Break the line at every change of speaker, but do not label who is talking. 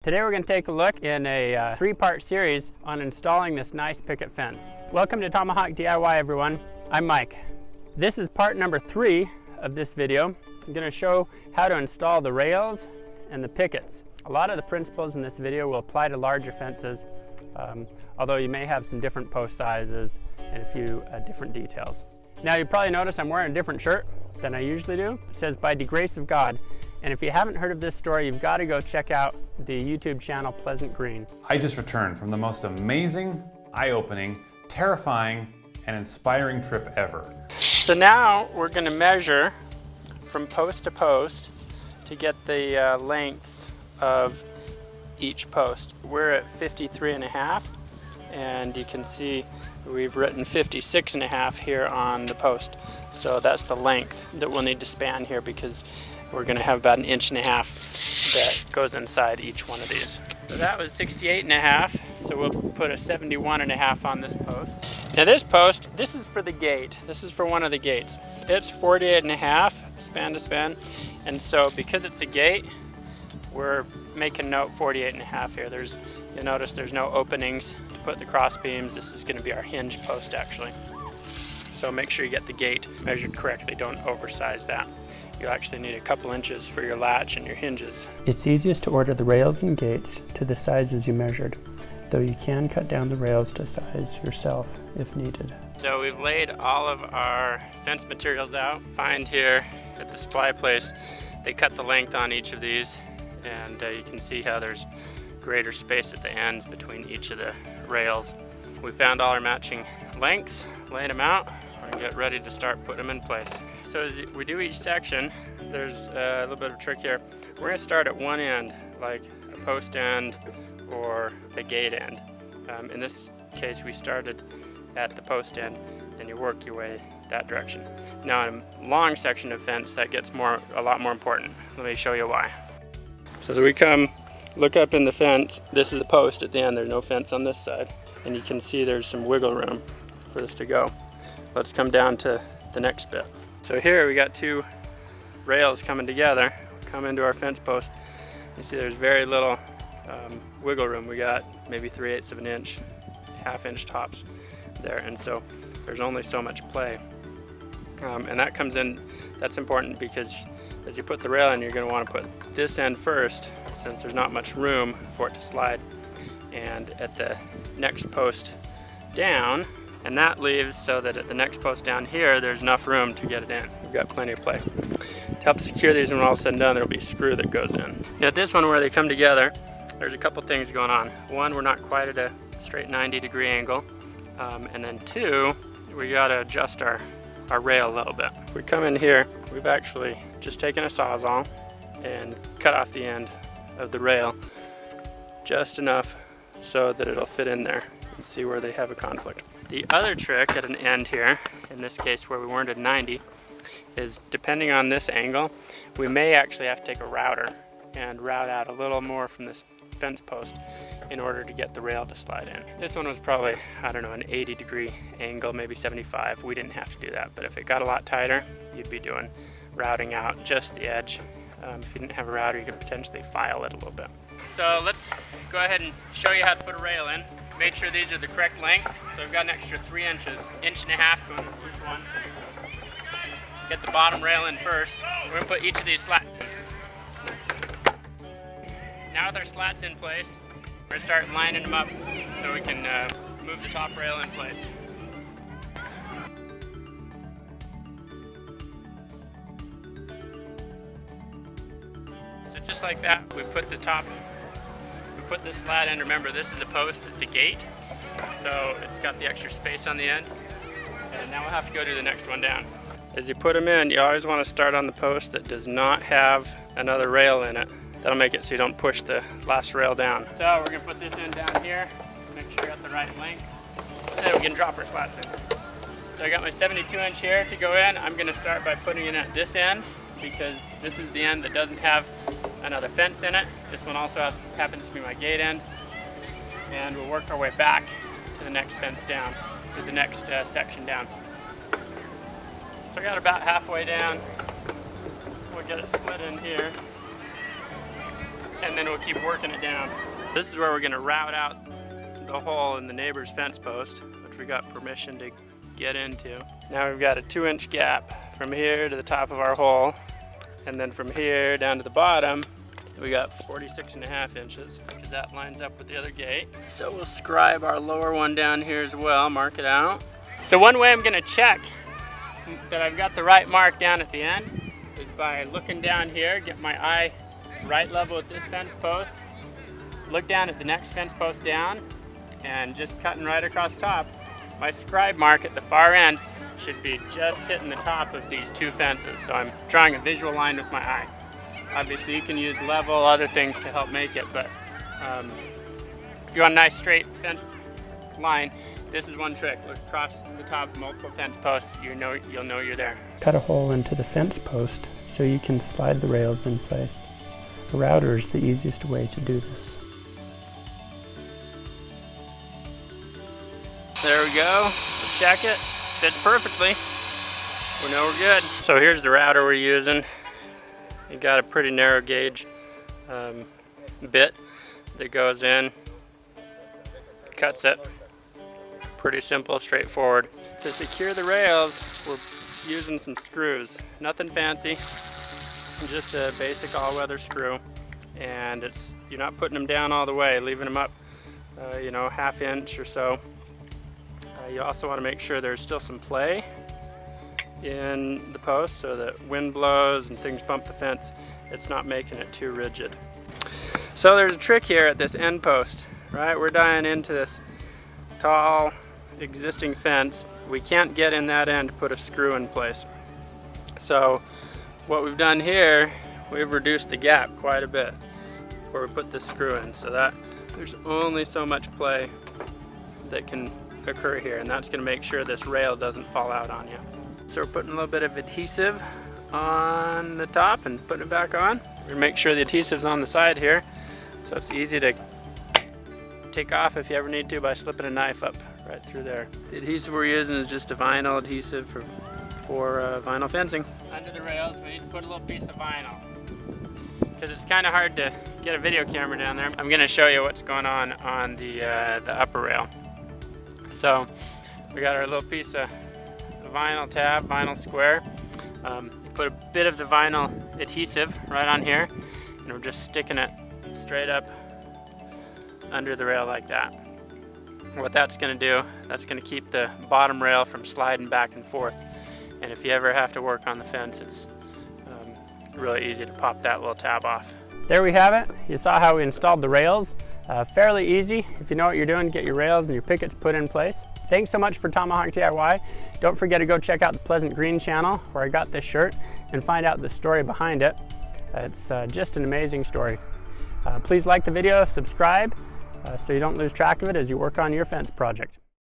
Today we're going to take a look in a three-part series on installing this nice picket fence. Welcome to Tomahawk DIY, everyone. I'm Mike. This is part number 3 of this video. I'm going to show how to install the rails and the pickets. A lot of the principles in this video will apply to larger fences, although you may have some different post sizes and a few different details. Now you probably notice I'm wearing a different shirt than I usually do. It says, "By the grace of God." And if you haven't heard of this story, you've got to go check out the YouTube channel Pleasant Green.
I just returned from the most amazing, eye-opening, terrifying, and inspiring trip ever.
So now we're going to measure from post to post to get the lengths of each post. We're at 53.5, and you can see we've written 56.5 here on the post. So that's the length that we'll need to span here, because we're going to have about 1.5 inches that goes inside each one of these. So that was 68.5, so we'll put a 71.5 on this post. Now this post, this is for the gate. This is for one of the gates. It's 48.5 span to span, and so because it's a gate, we're making note 48.5 here. You'll notice there's no openings to put the cross beams. This is going to be our hinge post actually. So make sure you get the gate measured correctly. Don't oversize that. You'll actually need a couple inches for your latch and your hinges. It's easiest to order the rails and gates to the sizes you measured, though you can cut down the rails to size yourself if needed. So we've laid all of our fence materials out. Find here at the supply place, they cut the length on each of these, and you can see how there's greater space at the ends between each of the rails. We found all our matching lengths, laid them out, and get ready to start putting them in place. So as we do each section, there's a little bit of a trick here. We're going to start at one end, like a post end or a gate end. In this case, we started at the post end, and you work your way that direction. Now in a long section of fence, that gets a lot more important. Let me show you why. So as we come, look up in the fence, this is a post at the end. There's no fence on this side, and you can see there's some wiggle room for this to go. Let's come down to the next bit. So here we got two rails coming together, come into our fence post. You see there's very little wiggle room. We got maybe 3/8 of an inch, 1/2 inch tops there, and so there's only so much play. And that comes in, that's important because as you put the rail in, you're going to want to put this end first, since there's not much room for it to slide, and at the next post down, and that leaves so that at the next post down here, there's enough room to get it in. We've got plenty of play. To help secure these when all said and done, there'll be a screw that goes in. Now at this one where they come together, there's a couple things going on. One, we're not quite at a straight 90-degree angle. And then two, we gotta adjust our rail a little bit. We come in here, we've actually just taken a Sawzall and cut off the end of the rail just enough so that it'll fit in there. And see where they have a conflict. The other trick at an end here, in this case where we weren't at 90, is depending on this angle, we may actually have to take a router and route out a little more from this fence post in order to get the rail to slide in. This one was probably, I don't know, an 80-degree angle, maybe 75. We didn't have to do that, but if it got a lot tighter, you'd be doing routing out just the edge. If you didn't have a router, you could potentially file it a little bit. So let's go ahead and show you how to put a rail in. Made sure these are the correct length, so we've got an extra 3 inches, 1.5 inches going to each one. Get the bottom rail in first. We're going to put each of these slats in. Now with our slats in place, we're going to start lining them up so we can move the top rail in place. So just like that, we put this slat in. Remember, this is a post, it's a gate, so it's got the extra space on the end. And now we'll have to go do the next one down. As you put them in, you always want to start on the post that does not have another rail in it. That'll make it so you don't push the last rail down. So we're going to put this in down here, make sure you got the right length, and then we can drop our slats in. So I got my 72-inch here to go in. I'm going to start by putting it at this end, because this is the end that doesn't have another fence in it. This one also happens to be my gate end. And we'll work our way back to the next fence down, to the next section down. So I got about halfway down. We'll get it slid in here. and then we'll keep working it down. This is where we're gonna route out the hole in the neighbor's fence post, which we got permission to get into. Now we've got a 2-inch gap from here to the top of our hole, and then from here down to the bottom, we got 46.5 inches, because that lines up with the other gate. So we'll scribe our lower one down here as well, mark it out. So one way I'm gonna check that I've got the right mark down at the end is by looking down here, get my eye right level with this fence post, look down at the next fence post down, and just cutting right across top. My scribe mark at the far end should be just hitting the top of these two fences. So I'm drawing a visual line with my eye. Obviously you can use level, other things to help make it, but if you want a nice straight fence line, this is one trick. Look across the top of multiple fence posts, you'll know you're there. Cut a hole into the fence post so you can slide the rails in place. A router is the easiest way to do this. There we go, we'll check it, fits perfectly. We know we're good. So here's the router we're using. It got a pretty narrow gauge bit that goes in, cuts it. Pretty simple, straightforward. To secure the rails, we're using some screws. Nothing fancy, just a basic all-weather screw. And you're not putting them down all the way, leaving them up, you know, 1/2 inch or so. You also want to make sure there's still some play in the post so that wind blows and things bump the fence, it's not making it too rigid. So there's a trick here at this end post, right? We're dying into this tall existing fence. We can't get in that end to put a screw in place. So what we've done here, we've reduced the gap quite a bit where we put this screw in, so that there's only so much play that can occur here, and that's going to make sure this rail doesn't fall out on you. So we're putting a little bit of adhesive on the top and putting it back on. We make sure the adhesive's on the side here, so it's easy to take off if you ever need to by slipping a knife up right through there. The adhesive we're using is just a vinyl adhesive for vinyl fencing. Under the rails we need to put a little piece of vinyl, because it's kind of hard to get a video camera down there. I'm going to show you what's going on the upper rail. So we got our little piece of vinyl tab, vinyl square. Put a bit of the vinyl adhesive right on here, and we're just sticking it straight up under the rail like that. What that's going to do, that's going to keep the bottom rail from sliding back and forth. And if you ever have to work on the fence, it's really easy to pop that little tab off. There we have it. You saw how we installed the rails. Fairly easy. If you know what you're doing, get your rails and your pickets put in place. Thanks so much for Tomahawk DIY. Don't forget to go check out the Pleasant Green channel where I got this shirt and find out the story behind it. It's just an amazing story. Please like the video, subscribe, so you don't lose track of it as you work on your fence project.